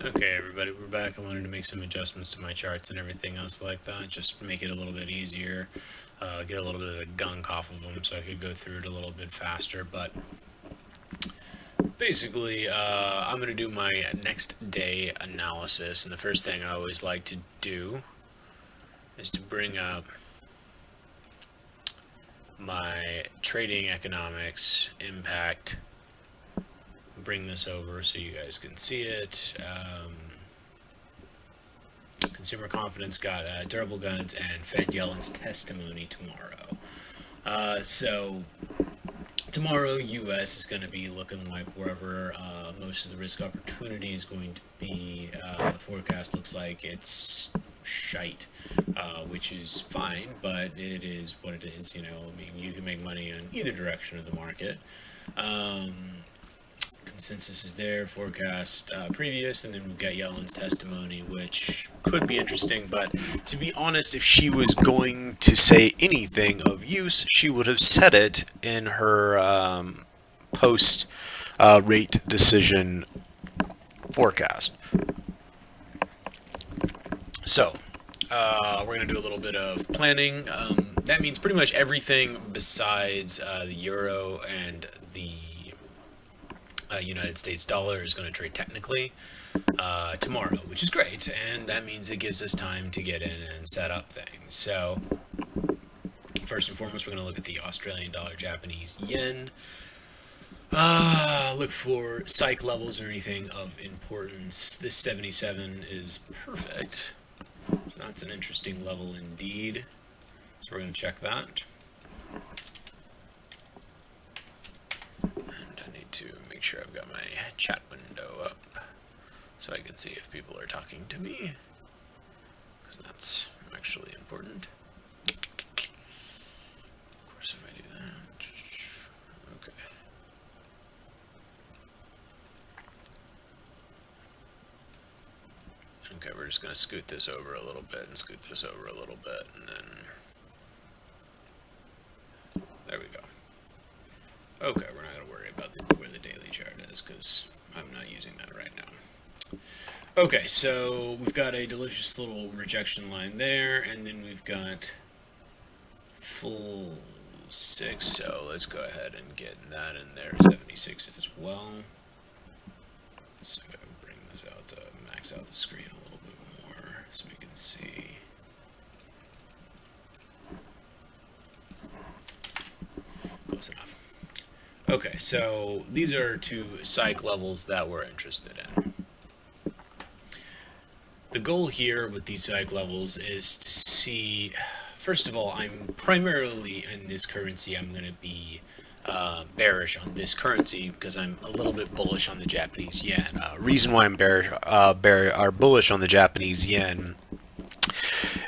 Okay, everybody, we're back. I wanted to make some adjustments to my charts and everything else like that, just make it a little bit easier, get a little bit of the gunk off of them so I could go through it a little bit faster. But basically, I'm going to do my next day analysis, and the first thing I always like to do is to bring up my trading economics impact, bring this over so you guys can see it. Consumer confidence got durable goods and Fed Yellen's testimony tomorrow. So tomorrow, U.S. is going to be looking like wherever most of the risk opportunity is going to be. The forecast looks like it's shite, which is fine, but it is what it is. You know, I mean, you can make money on either direction of the market. Um, Consensus is there, forecast previous, and then we've got Yellen's testimony, which could be interesting. But to be honest, if she was going to say anything of use, she would have said it in her post rate decision forecast. So we're going to do a little bit of planning. That means pretty much everything besides the euro and the United States dollar is going to trade technically tomorrow, which is great, and that means it gives us time to get in and set up things. So, first and foremost, we're going to look at the Australian dollar, Japanese yen. Look for psych levels or anything of importance. This 77 is perfect, so that's an interesting level indeed. So, we're going to check that. And I need to make sure I've got my chat window up so I can see if people are talking to me, because that's actually important. Of course, if I do that. Okay. Okay, we're just going to scoot this over a little bit and scoot this over a little bit, and then there we go. Okay, we're not going to worry about where the daily chart is because I'm not using that right now. Okay, so we've got a delicious little rejection line there, and then we've got full 6, so let's go ahead and get that in there, 76 as well. So I'm going to bring this out to max out the screen a little bit more so we can see. Close enough. Okay, so these are two psych levels that we're interested in. The goal here with these psych levels is to see, first of all, I'm primarily in this currency, I'm going to be bearish on this currency because I'm a little bit bullish on the Japanese yen. Reason why I'm bullish on the Japanese yen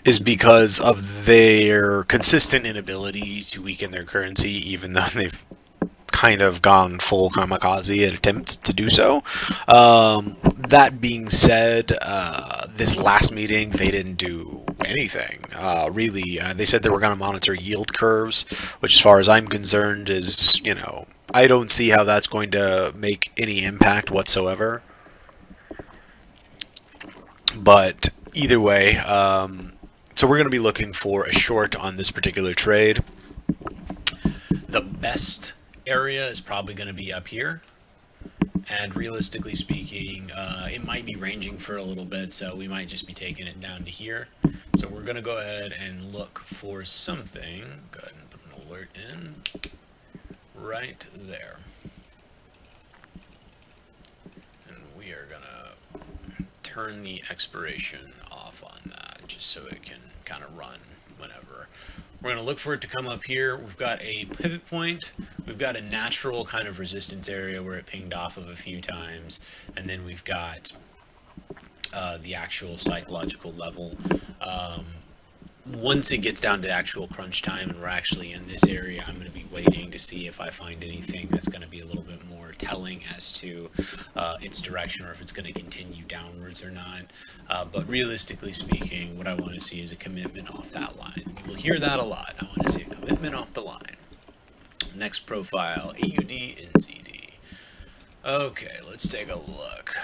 is because of their consistent inability to weaken their currency, even though they've kind of gone full kamikaze at attempts to do so. That being said, this last meeting they didn't do anything really. They said they were going to monitor yield curves, which, as far as I'm concerned, is I don't see how that's going to make any impact whatsoever. But either way, so we're going to be looking for a short on this particular trade. The best area is probably going to be up here, and realistically speaking, it might be ranging for a little bit, so we might just be taking it down to here. So we're going to go ahead and look for something. Go ahead and put an alert in right there, and we are going to turn the expiration off on that just so it can kind of run whenever. We're going to look for it to come up here. We've got a pivot point. We've got a natural kind of resistance area where it pinged off of a few times. And then we've got the actual psychological level. Once it gets down to actual crunch time and we're actually in this area, I'm going to be waiting to see if I find anything that's going to be a little bit more telling as to its direction, or if it's going to continue downwards or not. But realistically speaking, what I want to see is a commitment off that line. You will hear that a lot. I want to see a commitment off the line. Next profile, AUD, NZD. Okay, let's take a look.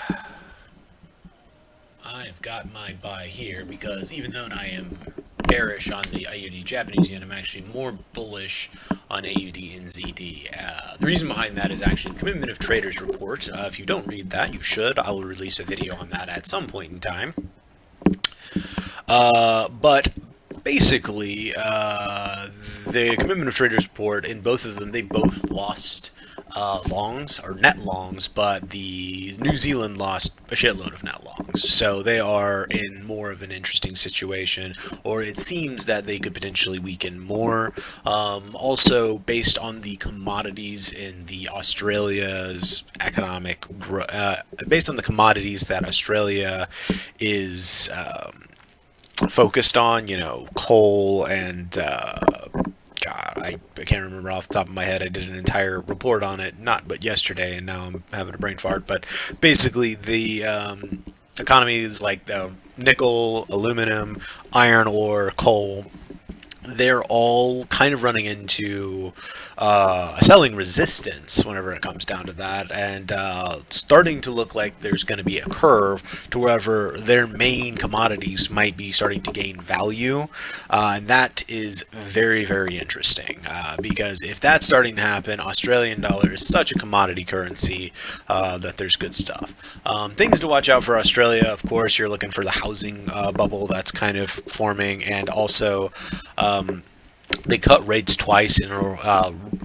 I have got my buy here because even though I am bearish on the AUD Japanese yen, I'm actually more bullish on AUD NZD. The reason behind that is actually the Commitment of Traders report. If you don't read that, you should. I will release a video on that at some point in time. But basically, the Commitment of Traders report, in both of them, they both lost longs, or net longs, but the New Zealand lost a shitload of net longs. So they are in more of an interesting situation, or it seems that they could potentially weaken more. Also, based on the commodities in the Australia's economic, based on the commodities that Australia is focused on, you know, coal and God, I can't remember off the top of my head. I did an entire report on it, not but yesterday, and now I'm having a brain fart. But basically, the economy is like the nickel, aluminum, iron ore, coal. They're all kind of running into selling resistance whenever it comes down to that, and starting to look like there's going to be a curve to wherever their main commodities might be starting to gain value, and that is very, very interesting, because if that's starting to happen, Australian dollar is such a commodity currency that there's good stuff. Things to watch out for Australia, of course, you're looking for the housing bubble that's kind of forming, and also they cut rates twice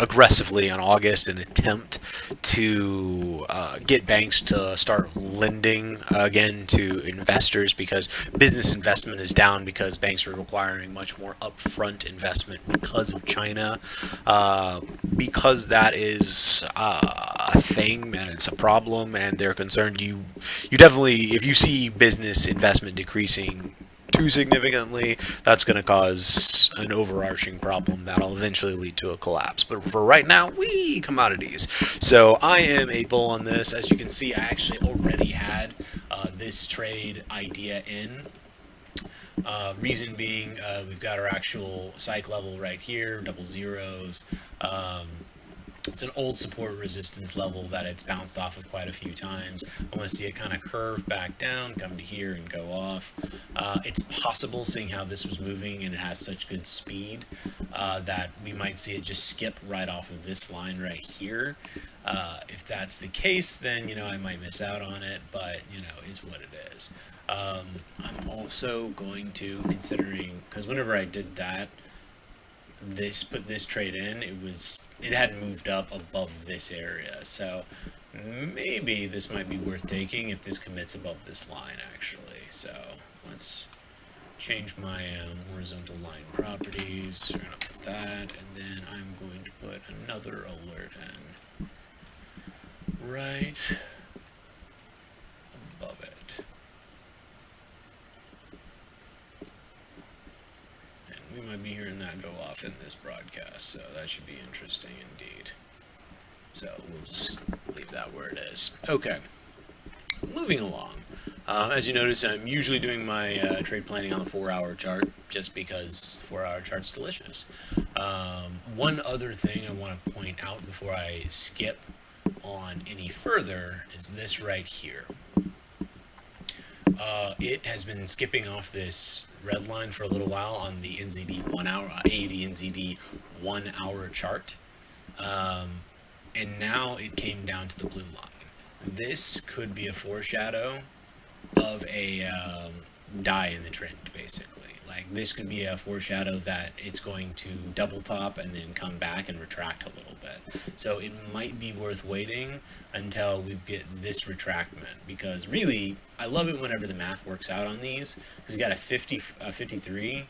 aggressively in August in an attempt to get banks to start lending again to investors, because business investment is down because banks are requiring much more upfront investment because of China. Because that is a thing and it's a problem and they're concerned, you definitely, if you see business investment decreasing too significantly, that's going to cause an overarching problem that'll eventually lead to a collapse. But for right now, commodities. So I am a bull on this. As you can see, I actually already had this trade idea in. Reason being, we've got our actual psych level right here, double zeros. It's an old support resistance level that it's bounced off of quite a few times. I want to see it kind of curve back down, come to here and go off. It's possible, seeing how this was moving and it has such good speed, that we might see it just skip right off of this line right here. If that's the case, then, you know, I might miss out on it, but, you know, is what it is. I'm also going to, considering, because whenever I did that, put this trade in, it hadn't moved up above this area, so maybe this might be worth taking if this commits above this line, actually. So let's change my horizontal line properties. We're gonna put that, and then I'm going to put another alert in right above it. We might be hearing that go off in this broadcast, so that should be interesting indeed. So we'll just leave that where it is. Okay, moving along. As you notice, I'm usually doing my trade planning on the 4-hour chart, just because 4-hour chart's delicious. One other thing I want to point out before I skip on any further is this right here. It has been skipping off this red line for a little while on the NZD 1 hour, AUD NZD 1 hour chart. And now it came down to the blue line. This could be a foreshadow of a die in the trend, basically. Like, this could be a foreshadow that it's going to double top and then come back and retract a little bit. So it might be worth waiting until we get this retractment, because really, I love it whenever the math works out on these, because you got a 53,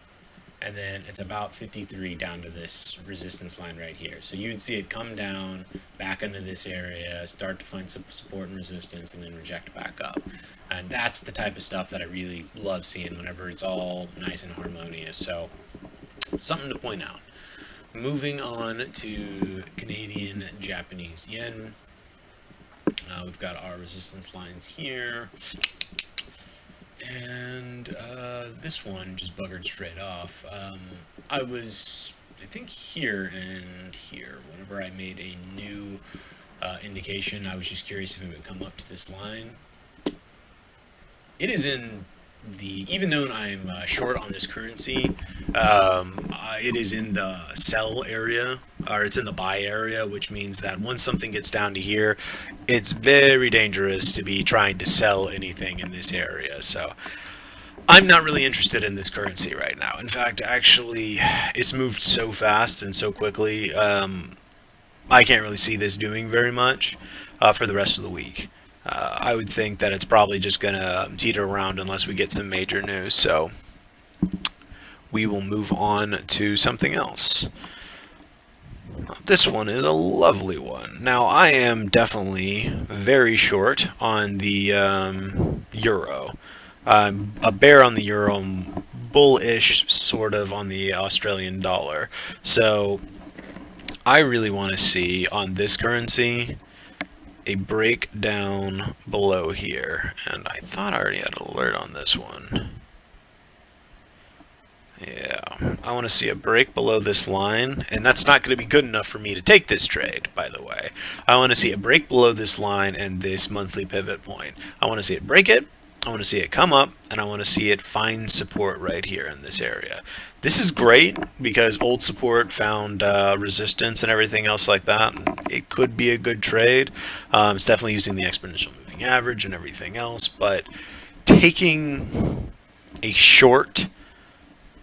and then it's about 53 down to this resistance line right here. So you would see it come down back into this area, start to find some support and resistance, and then reject back up. And that's the type of stuff that I really love seeing whenever it's all nice and harmonious. So something to point out. Moving on to Canadian Japanese yen. We've got our resistance lines here. And this one just buggered straight off. I think here and here, whenever I made a new indication, I was just curious if it would come up to this line. it is in the, even though I'm short on this currency, it is in the sell area, or it's in the buy area, which means that once something gets down to here, it's very dangerous to be trying to sell anything in this area. So I'm not really interested in this currency right now. In fact, actually, it's moved so fast and so quickly. I can't really see this doing very much for the rest of the week. I would think that it's probably just going to teeter around unless we get some major news. So we will move on to something else. This one is a lovely one. Now, I am definitely very short on the euro. A bear on the euro, bullish sort of on the Australian dollar. So I really want to see on this currency a breakdown below here. And I thought I already had an alert on this one. Yeah, I want to see a break below this line, and that's not going to be good enough for me to take this trade, by the way. I want to see a break below this line and this monthly pivot point. I want to see it break it, I want to see it come up, and I want to see it find support right here in this area. This is great because old support found resistance and everything else like that. It could be a good trade. It's definitely using the exponential moving average and everything else, but taking a short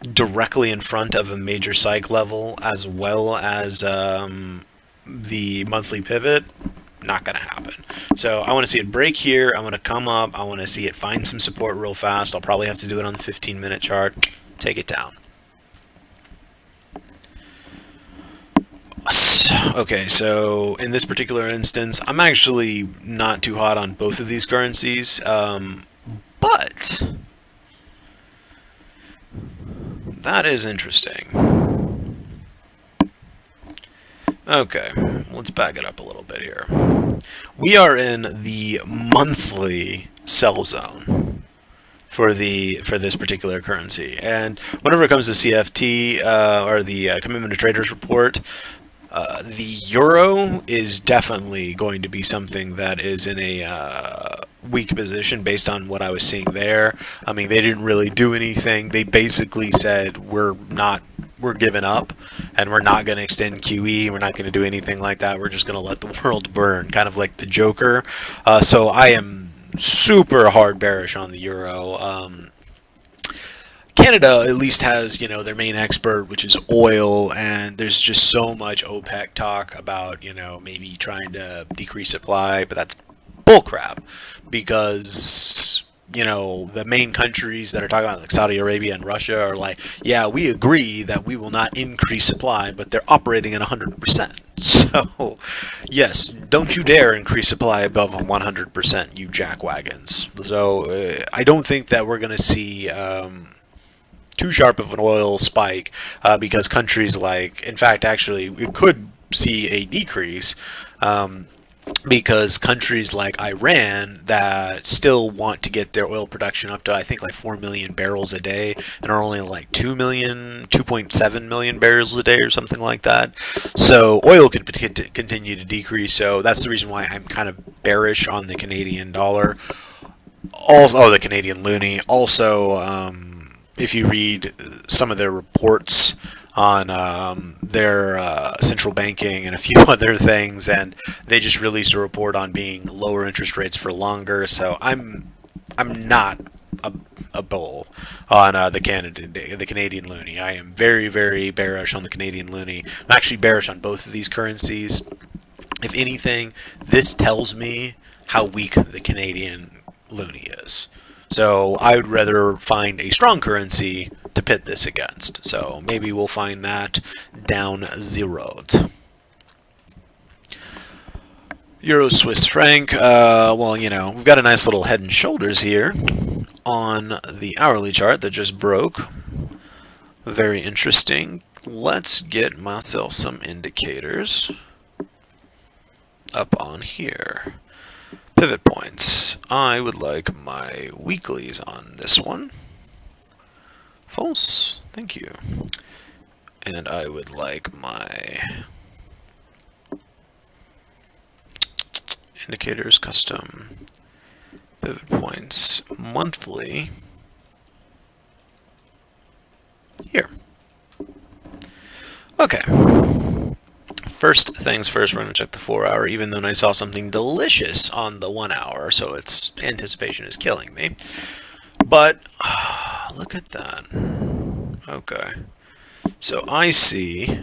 directly in front of a major psych level as well as the monthly pivot, not going to happen. So I want to see it break here. I want to come up. I want to see it find some support real fast. I'll probably have to do it on the 15-minute chart. Take it down. Okay, so in this particular instance, I'm actually not too hot on both of these currencies, but that is interesting. Okay, let's back it up a little bit here. We are in the monthly sell zone for this particular currency, and whenever it comes to CFT or the Commitment to Traders report, the euro is definitely going to be something that is in a weak position based on what I was seeing there. I mean, they didn't really do anything. They basically said we're giving up and we're not going to extend QE. We're not going to do anything like that. We're just going to let the world burn, kind of like the Joker. So I am super hard bearish on the euro. Canada at least has, their main expert, which is oil, and there's just so much OPEC talk about, maybe trying to decrease supply, but that's bullcrap because, the main countries that are talking about, like Saudi Arabia and Russia, are like, yeah, we agree that we will not increase supply, but they're operating at 100%. So, yes, don't you dare increase supply above 100%, you jackwagons. So, I don't think that we're going to see too sharp of an oil spike because countries like, in fact, actually, we could see a decrease because countries like Iran that still want to get their oil production up to, I think, like 4 million barrels a day and are only like 2.7 million barrels a day or something like that. So oil could continue to decrease. So that's the reason why I'm kind of bearish on the Canadian dollar. Also, the Canadian loonie. Also, if you read some of their reports on their central banking and a few other things, and they just released a report on being lower interest rates for longer. So I'm not a bull on the Canadian loonie. I am very, very bearish on the Canadian loonie. I'm actually bearish on both of these currencies. If anything, this tells me how weak the Canadian loonie is. So I would rather find a strong currency to pit this against. So maybe we'll find that down zeroed. Euro Swiss franc. Well, we've got a nice little head and shoulders here on the hourly chart that just broke. Very interesting. Let's get myself some indicators up on here. Pivot points. I would like my weeklies on this one. False. Thank you. And I would like my indicators custom pivot points monthly here. Okay. First things first, we're going to check the 4 hour, even though I saw something delicious on the 1 hour, so its anticipation is killing me. But, look at that. Okay. So I see...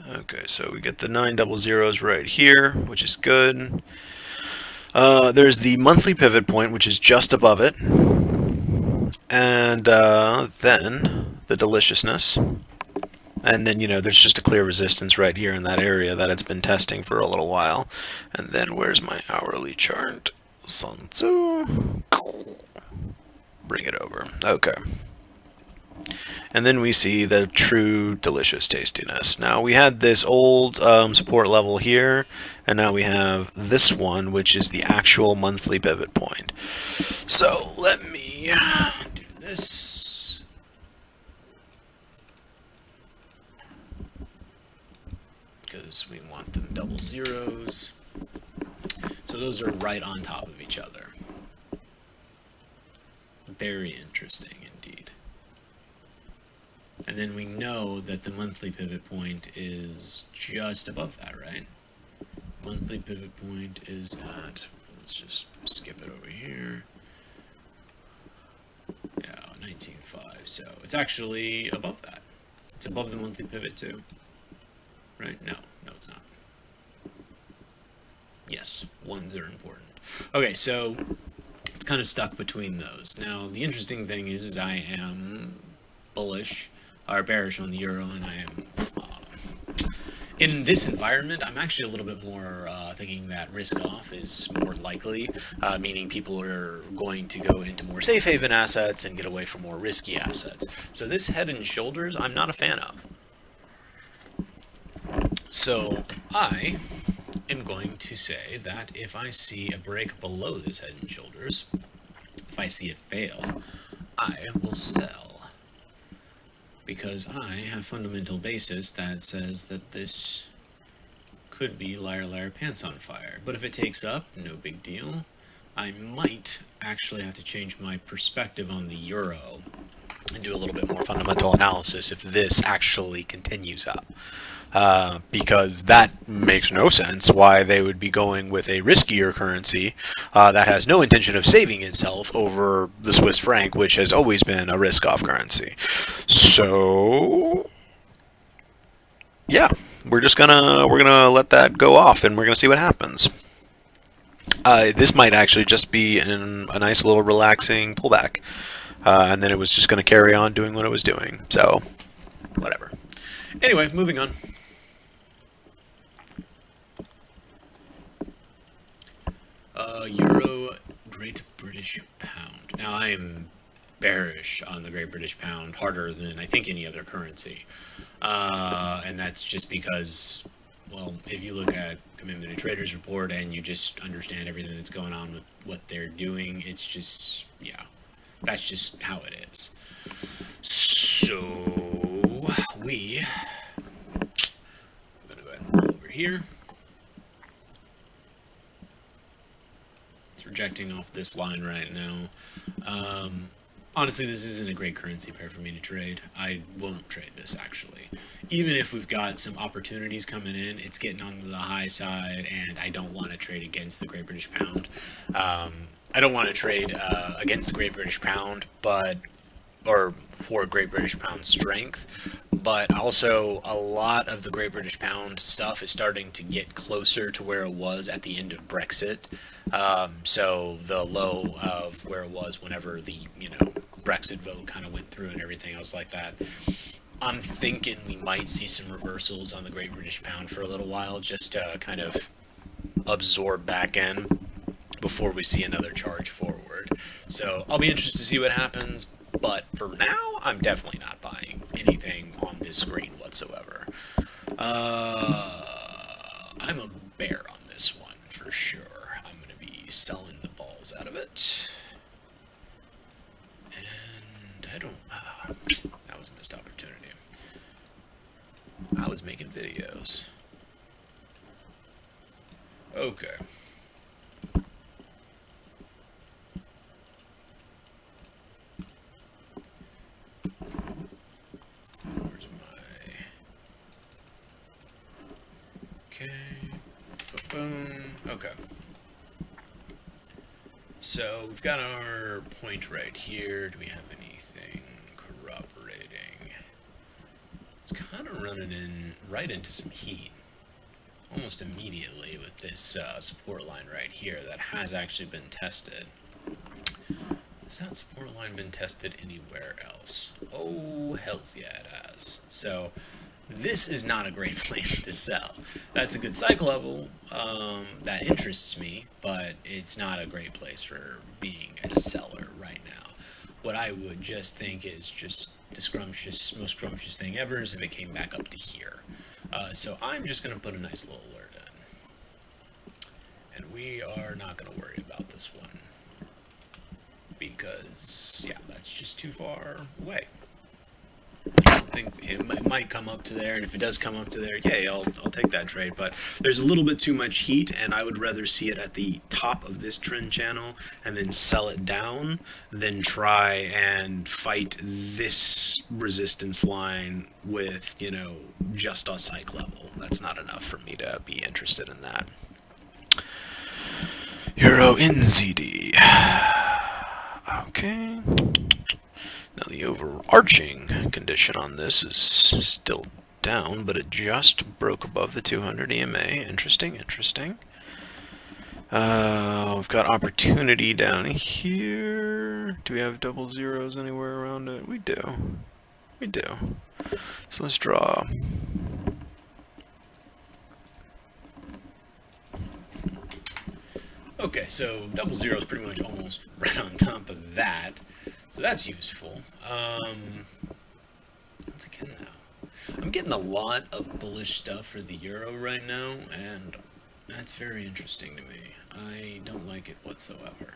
Okay, so we get the 900s right here, which is good. There's the monthly pivot point, which is just above it. And then the deliciousness. And then, there's just a clear resistance right here in that area that it's been testing for a little while. And then where's my hourly chart? Sun Tzu. Bring it over. Okay. And then we see the true delicious tastiness. Now we had this old support level here, and now we have this one, which is the actual monthly pivot point. So let me do this. Because we want them double zeros. So those are right on top of each other. Very interesting indeed. And then we know that the monthly pivot point is just above that, right? Monthly pivot point is at, let's just skip it over here. Yeah, 19.5. So it's actually above that. It's above the monthly pivot too. Right? No, it's not. Yes, ones are important. Okay, so it's kind of stuck between those. Now, the interesting thing is I am bullish or bearish on the euro, and I am in this environment. I'm actually a little bit more thinking that risk off is more likely, meaning people are going to go into more safe haven assets and get away from more risky assets. So this head and shoulders, I'm not a fan of. So I am going to say that if I see a break below this head and shoulders, if I see it fail, I will sell. Because I have fundamental basis that says that this could be liar pants on fire. But if it takes up, no big deal. I might actually have to change my perspective on the euro and do a little bit more fundamental analysis if this actually continues up. Because that makes no sense why they would be going with a riskier currency that has no intention of saving itself over the Swiss franc, which has always been a risk-off currency. So, yeah, we're gonna let that go off, and we're gonna see what happens. This might actually just be a nice little relaxing pullback, and then it was just gonna carry on doing what it was doing. So, whatever. Anyway, moving on. Euro, Great British Pound. Now I am bearish on the Great British Pound, harder than I think any other currency. And that's just because, well, if you look at Commitment to Traders report and you just understand everything that's going on with what they're doing, it's just, yeah, that's just how it is. So, I'm going to go ahead and roll over here. Rejecting off this line right now. Honestly, this isn't a great currency pair for me to trade. I won't trade this, actually. Even if we've got some opportunities coming in, it's getting on the high side, and I don't want to trade against the Great British Pound. I don't want to trade against the Great British Pound, or for Great British Pound strength, but also a lot of the Great British Pound stuff is starting to get closer to where it was at the end of Brexit. So the low of where it was whenever the, Brexit vote kind of went through and everything else like that. I'm thinking we might see some reversals on the Great British Pound for a little while, just to kind of absorb back in before we see another charge forward. So I'll be interested to see what happens. But for now, I'm definitely not buying anything on this screen whatsoever. I'm a bear on this one, for sure. I'm going to be selling the balls out of it. And I don't... that was a missed opportunity. I was making videos. Okay. Where's my... Okay. Boom. Okay. So we've got our point right here. Do we have anything corroborating? It's kind of running in right into some heat almost immediately with this support line right here that has actually been tested. Has that support line been tested anywhere else? Oh, hells yeah, it has. So this is not a great place to sell. That's a good cycle level that interests me, but it's not a great place for being a seller right now. What I would just think is just the scrumptious, most scrumptious thing ever is if it came back up to here. So I'm just going to put a nice little alert in. And we are not going to worry about this one. Because, yeah, that's just too far away. I don't think it might come up to there, and if it does come up to there, yay, I'll take that trade. But there's a little bit too much heat, and I would rather see it at the top of this trend channel and then sell it down than try and fight this resistance line with, you know, just a psych level. That's not enough for me to be interested in that. Euro NZD. Okay. Now the overarching condition on this is still down, but it just broke above the 200 EMA. Interesting, interesting. We've got opportunity down here. Do we have double zeros anywhere around it? We do. We do. So let's draw. Okay, so double zero is pretty much almost right on top of that. So that's useful. Once again, though, I'm getting a lot of bullish stuff for the euro right now, and that's very interesting to me. I don't like it whatsoever.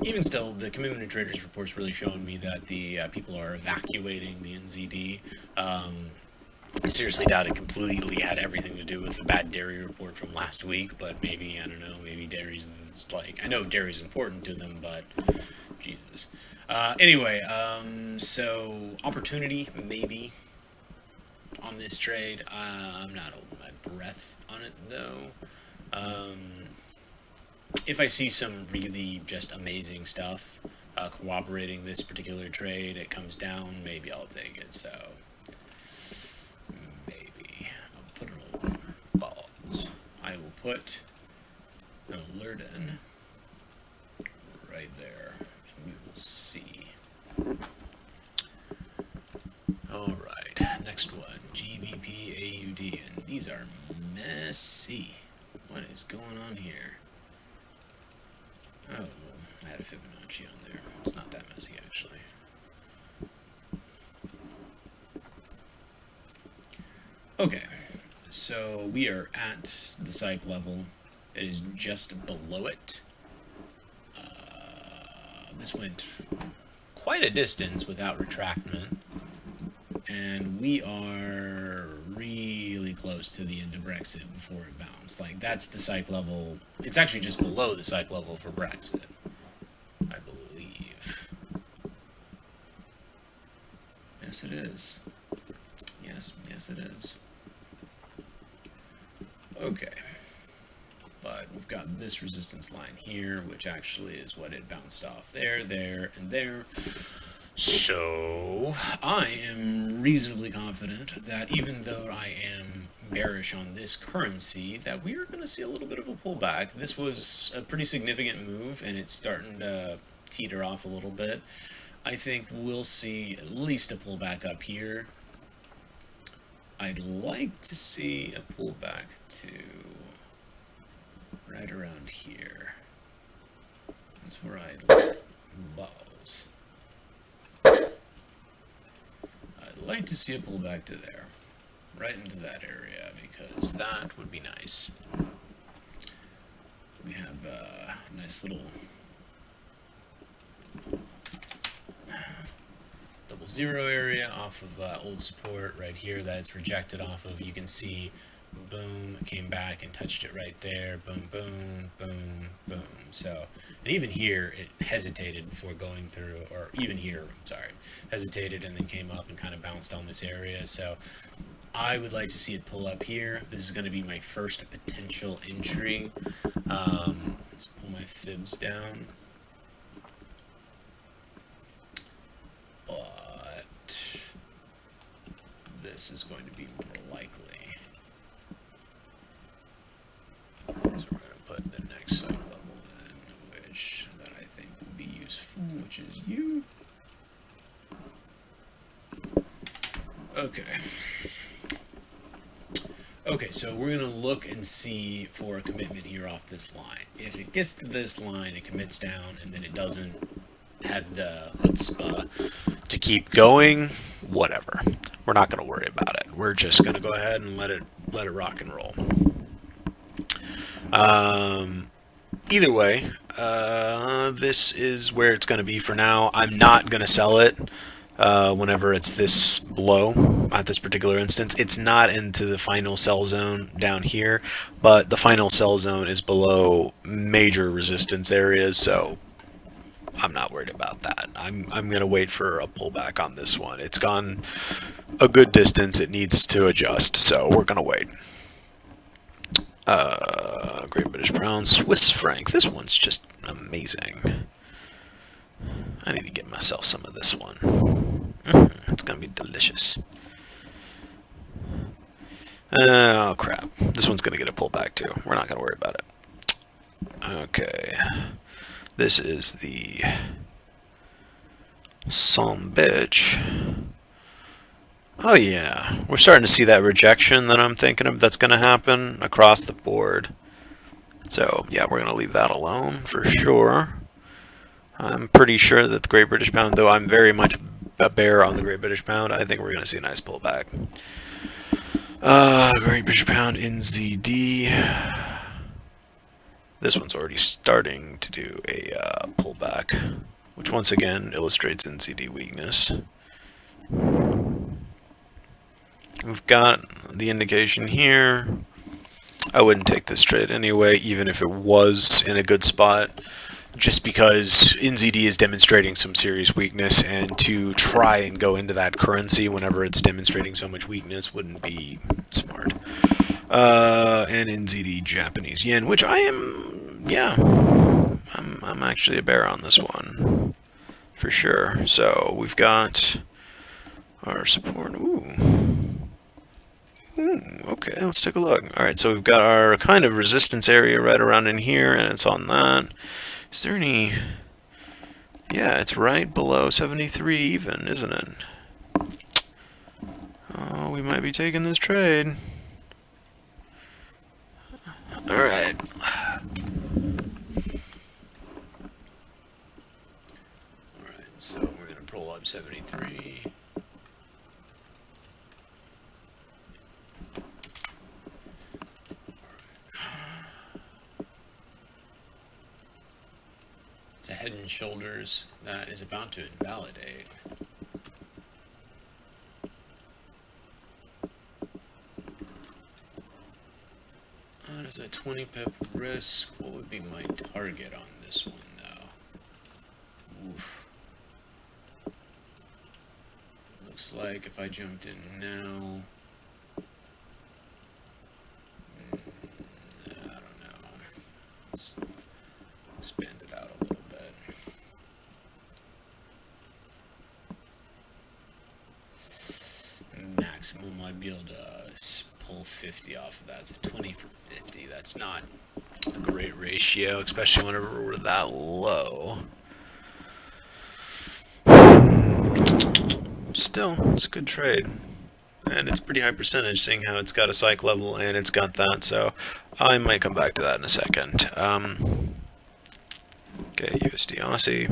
Even still, the Commitment of Traders report's really showing me that the people are evacuating the NZD. I seriously doubt it completely had everything to do with the bad dairy report from last week, but maybe, I don't know, maybe dairy's, it's like, I know dairy's important to them, but Jesus. Anyway, so opportunity, maybe, on this trade. I'm not holding my breath on it, though. If I see some really just amazing stuff corroborating this particular trade, it comes down, maybe I'll take it, so... I will put an alert in right there, and we will see. Alright, next one, GBP AUD, and these are messy. What is going on here? Oh, I had a Fibonacci on there. It's not that messy, actually. Okay. So we are at the psych level. It is just below it. This went quite a distance without retractment. And we are really close to the end of Brexit before it bounced. Like, that's the psych level. It's actually just below the psych level for Brexit, I believe. Yes, it is. Yes, it is. Okay, but we've got this resistance line here, which actually is what it bounced off there, and there. So I am reasonably confident that even though I am bearish on this currency, that we are going to see a little bit of a pullback. This was a pretty significant move, and it's starting to teeter off a little bit. I think we'll see at least a pullback up here. I'd like to see a pullback to right around here. That's where I'd like balls. I'd like to see a pullback to there, right into that area, because that would be nice. We have a nice little double zero area off of old support right here that it's rejected off of. You can see, boom, it came back and touched it right there. Boom, boom, boom, boom. So, and even here, it hesitated before going through, or even here, sorry, hesitated and then came up and kind of bounced on this area. So, I would like to see it pull up here. This is going to be my first potential entry. Let's pull my fibs down. But this is going to be more likely. So we're going to put the next cycle level in, which that I think will be useful, which is you. Okay. Okay, so we're going to look and see for a commitment here off this line. If it gets to this line, it commits down, and then it doesn't have the chutzpah to keep going, whatever. We're not going to worry about it. We're just going to go ahead and let it rock and roll. Either way, this is where it's going to be for now. I'm not going to sell it whenever it's this low at this particular instance. It's not into the final sell zone down here, but the final sell zone is below major resistance areas, so I'm not worried about that. I'm going to wait for a pullback on this one. It's gone a good distance. It needs to adjust, so we're going to wait. Great British Pound, Swiss franc. This one's just amazing. I need to get myself some of this one. It's going to be delicious. Oh, crap. This one's going to get a pullback, too. We're not going to worry about it. Okay. This is the some bitch. Oh yeah, we're starting to see that rejection that I'm thinking of that's going to happen across the board. So yeah, we're going to leave that alone for sure. I'm pretty sure that the Great British Pound, though I'm very much a bear on the Great British Pound, I think we're going to see a nice pullback. Great British Pound NZD. This one's already starting to do a pullback, which once again illustrates NZD weakness. We've got the indication here. I wouldn't take this trade anyway, even if it was in a good spot, just because NZD is demonstrating some serious weakness, and to try and go into that currency whenever it's demonstrating so much weakness wouldn't be smart. And NZD Japanese yen, which I am, yeah, I'm actually a bear on this one, for sure. So we've got our support. Okay, let's take a look. Alright, so we've got our kind of resistance area right around in here, and it's on that. Is there any... Yeah, it's right below 73 even, isn't it? Oh, we might be taking this trade. Alright. Alright, so we're going to pull up 73. It's a Head and Shoulders that is about to invalidate. There's a 20 pip risk. What would be my target on this one, though? Oof. Looks like if I jumped in now... I don't know. Let's expand it out a little bit. Maximum I'd be able to pull 50 off of that. So 20 for 50. That's not a great ratio, especially whenever we're that low. Still, it's a good trade. And it's pretty high percentage, seeing how it's got a psych level and it's got that, so I might come back to that in a second. Okay, USD Aussie.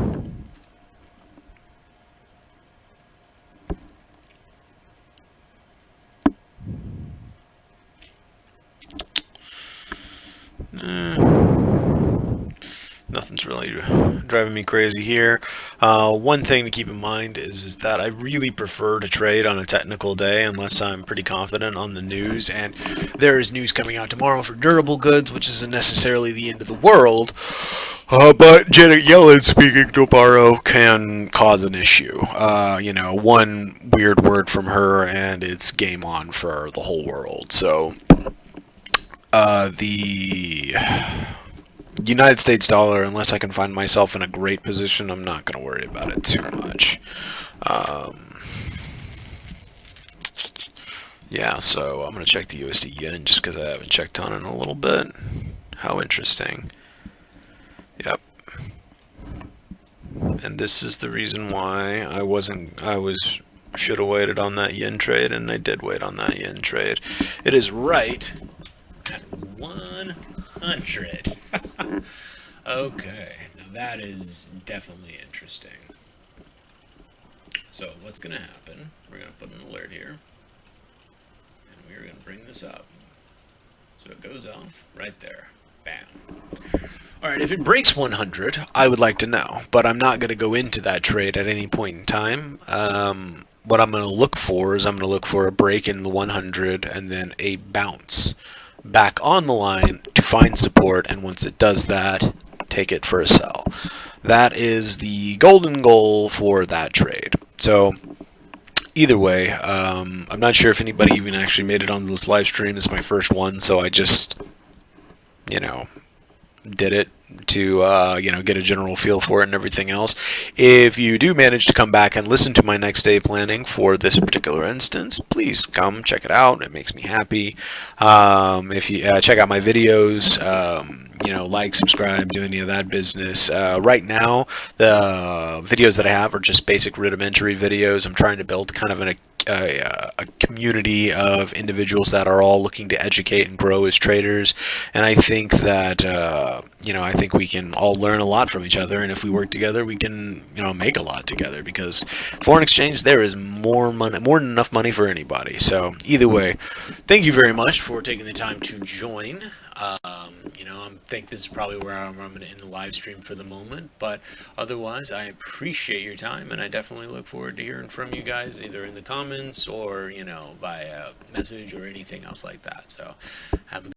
Nothing's really driving me crazy here. One thing to keep in mind is that I really prefer to trade on a technical day unless I'm pretty confident on the news. And there is news coming out tomorrow for durable goods, which isn't necessarily the end of the world. But Janet Yellen speaking tomorrow can cause an issue. One weird word from her, and it's game on for the whole world. So, the United States dollar, unless I can find myself in a great position, I'm not going to worry about it too much. Yeah, so I'm going to check the USD yen just because I haven't checked on it in a little bit. How interesting. Yep. And this is the reason why should have waited on that yen trade, and I did wait on that yen trade. It is right at 100. Okay, now that is definitely interesting. So what's going to happen, we're going to put an alert here, and we're going to bring this up. So it goes off right there. Bam. Alright, if it breaks 100, I would like to know, but I'm not going to go into that trade at any point in time. What I'm going to look for is I'm going to look for a break in the 100 and then a bounce back on the line to find support, and once it does that, take it for a sell. That is the golden goal for that trade. So either way, I'm not sure if anybody even actually made it on this live stream. It's my first one, so I just, did it to get a general feel for it and everything else. If you do manage to come back and listen to my next day planning for this particular instance, please come check it out. It makes me happy. If you check out my videos, like, subscribe, do any of that business. Right now, the videos that I have are just basic rudimentary videos. I'm trying to build kind of a community of individuals that are all looking to educate and grow as traders, and I think that I think we can all learn a lot from each other, and if we work together, we can make a lot together, because foreign exchange, there is more money, more than enough money for anybody. So either way, thank you very much for taking the time to join. I think this is probably where I'm going to end the live stream for the moment, but otherwise, I appreciate your time, and I definitely look forward to hearing from you guys, either in the comments or, via message or anything else like that. So have a